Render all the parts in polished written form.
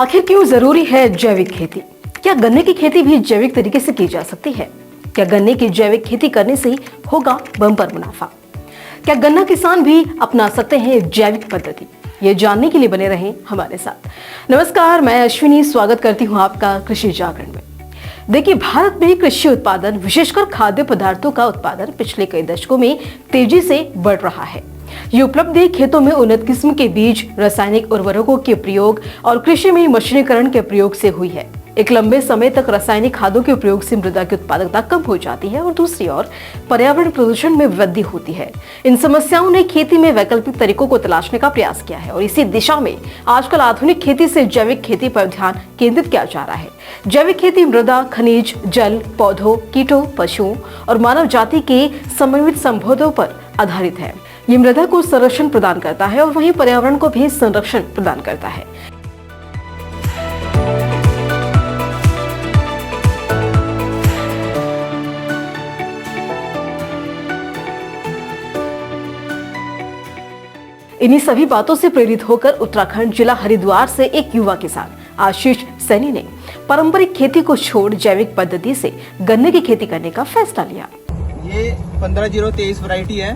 आखिर क्यों जरूरी है जैविक खेती? क्या गन्ने की खेती भी जैविक तरीके से की जा सकती है? क्या गन्ने की जैविक खेती करने से होगा बम्पर मुनाफा? क्या गन्ना किसान भी अपना सकते हैं जैविक पद्धति? ये जानने के लिए बने रहें हमारे साथ। नमस्कार, मैं अश्विनी स्वागत करती हूँ आपका कृषि जागरण में। देखिए, भारत में कृषि उत्पादन, विशेषकर खाद्य पदार्थों का उत्पादन पिछले कई दशकों में तेजी से बढ़ रहा है। ये उपलब्धि खेतों में उन्नत किस्म के बीज, रासायनिक उर्वरकों के प्रयोग और कृषि में मशीनीकरण के प्रयोग से हुई है। एक लंबे समय तक रासायनिक खादों के उपयोग से मृदा की उत्पादकता कम हो जाती है और दूसरी ओर पर्यावरण प्रदूषण में वृद्धि होती है। इन समस्याओं ने खेती में वैकल्पिक तरीकों को तलाशने का प्रयास किया है और इसी दिशा में आजकल आधुनिक खेती से जैविक खेती पर ध्यान केंद्रित किया जा रहा है। जैविक खेती मृदा, खनिज, जल, पौधों, कीटों, पशुओं और मानव जाति के समन्वित संबंधों पर आधारित है। ये मृदा को संरक्षण प्रदान करता है और वहीं पर्यावरण को भी संरक्षण प्रदान करता है। इन्हीं सभी बातों से प्रेरित होकर उत्तराखंड जिला हरिद्वार से एक युवा किसान आशीष सैनी ने पारंपरिक खेती को छोड़ जैविक पद्धति से गन्ने की खेती करने का फैसला लिया। ये 15-0-23 वैरायटी है।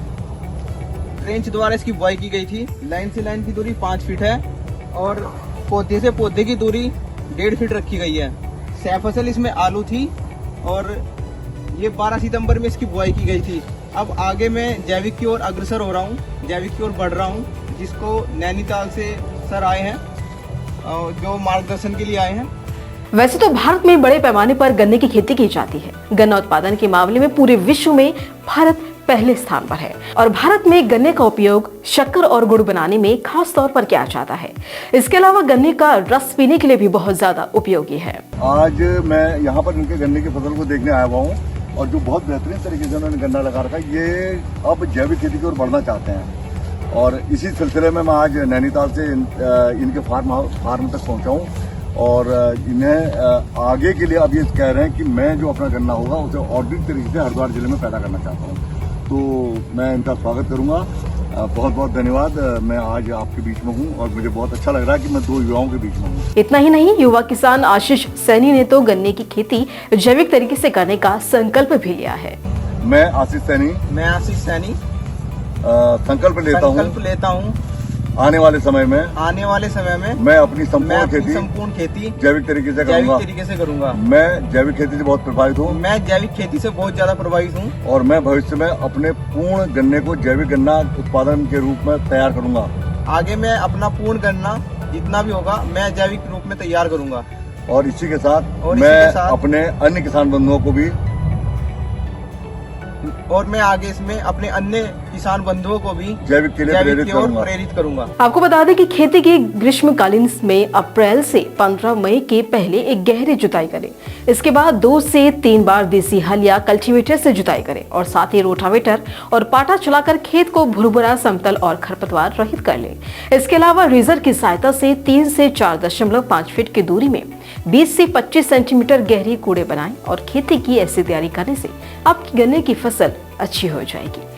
ट्रेंच द्वारा इसकी बुआई की गई थी। लाइन से लाइन की दूरी 5 फीट है और पौधे से पौधे की दूरी 1.5 फीट रखी गई है। सह फसल इसमें आलू थी और ये 12 सितंबर में इसकी बुआई की गई थी। अब आगे मैं जैविक की ओर अग्रसर हो रहा हूँ, जैविक की ओर बढ़ रहा हूँ, जिसको नैनीताल से सर आए हैं जो मार्गदर्शन के लिए आए हैं। वैसे तो भारत में बड़े पैमाने पर गन्ने की खेती की जाती है। गन्ना उत्पादन के मामले में पूरे विश्व में भारत पहले स्थान पर है और भारत में गन्ने का उपयोग शक्कर और गुड़ बनाने में खास तौर पर किया जाता है। इसके अलावा गन्ने का रस पीने के लिए भी बहुत ज्यादा उपयोगी है। आज मैं यहाँ पर इनके गन्ने की फसल को देखने आया हुआ हूँ और जो बहुत बेहतरीन तरीके से उन्होंने गन्ना लगा रखा है, ये अब जैविक खेती की ओर बढ़ना चाहते हैं और इसी सिलसिले में मैं आज नैनीताल से इनके फार्म तक पहुँचा हूँ और इन्हें आगे के लिए अब ये कह रहे हैं कि मैं जो अपना गन्ना होगा उसे ऑर्गेनिक तरीके से हरिद्वार जिले में पैदा करना चाहता हूँ। तो मैं इनका स्वागत करूंगा। बहुत बहुत धन्यवाद। मैं आज आपके बीच में हूं और मुझे बहुत अच्छा लग रहा है कि मैं दो युवाओं के बीच में हूं। इतना ही नहीं, युवा किसान आशीष सैनी ने तो गन्ने की खेती जैविक तरीके से करने का संकल्प भी लिया है। मैं आशीष सैनी संकल्प लेता हूं आने वाले समय में मैं अपनी संपूर्ण खेती जैविक तरीके से करूंगा। मैं जैविक खेती से बहुत प्रभावित हूँ। मैं जैविक खेती से बहुत ज्यादा प्रभावित हूँ और मैं भविष्य में अपने पूर्ण गन्ने को जैविक गन्ना उत्पादन के रूप में तैयार करूंगा। आगे मैं अपना पूर्ण गन्ना जितना भी होगा मैं जैविक रूप में तैयार करूंगा और इसी के साथ मैं अपने अन्य किसान बंधुओं को भी आगे इसमें अपने अन्य किसान बंधुओं को भी जैविक के लिए प्रेरित करूंगा। आपको बता दें कि खेती के ग्रीष्मकालीन में अप्रैल से 15 मई के पहले एक गहरी जुताई करें। इसके बाद 2 से 3 बार देसी हल या कल्टीवेटर से जुताई करें और साथ ही रोटावेटर और पाटा चलाकर खेत को भुरभुरा, समतल और खरपतवार रहित कर लें। इसके अलावा रीजर की सहायता से 3 से 4.5 फीट की दूरी में 20 से 25 सेंटीमीटर गहरी कूड़े बनाएं और खेती की ऐसी तैयारी करने से आपकी गन्ने की फसल अच्छी हो जाएगी।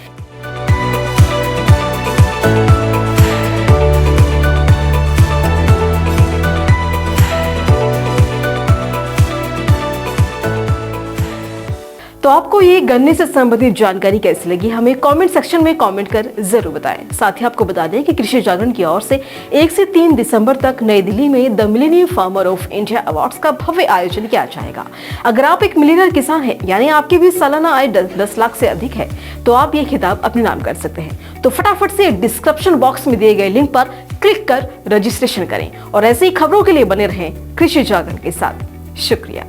तो आपको ये गन्ने से संबंधित जानकारी कैसी लगी, हमें कमेंट सेक्शन में कमेंट कर जरूर बताएं। साथ ही आपको बता दें कि कृषि जागरण की ओर से 1 से 3 दिसंबर तक नई दिल्ली में the millennium farmer of India awards का भव्य आयोजन किया जाएगा। अगर आप एक मिलियनर किसान हैं, यानी आपकी भी सालाना आय 10 लाख से अधिक है, तो आप ये खिताब अपने नाम कर सकते हैं। तो फटाफट से डिस्क्रिप्शन बॉक्स में दिए गए लिंक पर क्लिक कर रजिस्ट्रेशन करें और ऐसी खबरों के लिए बने रहें कृषि जागरण के साथ। शुक्रिया।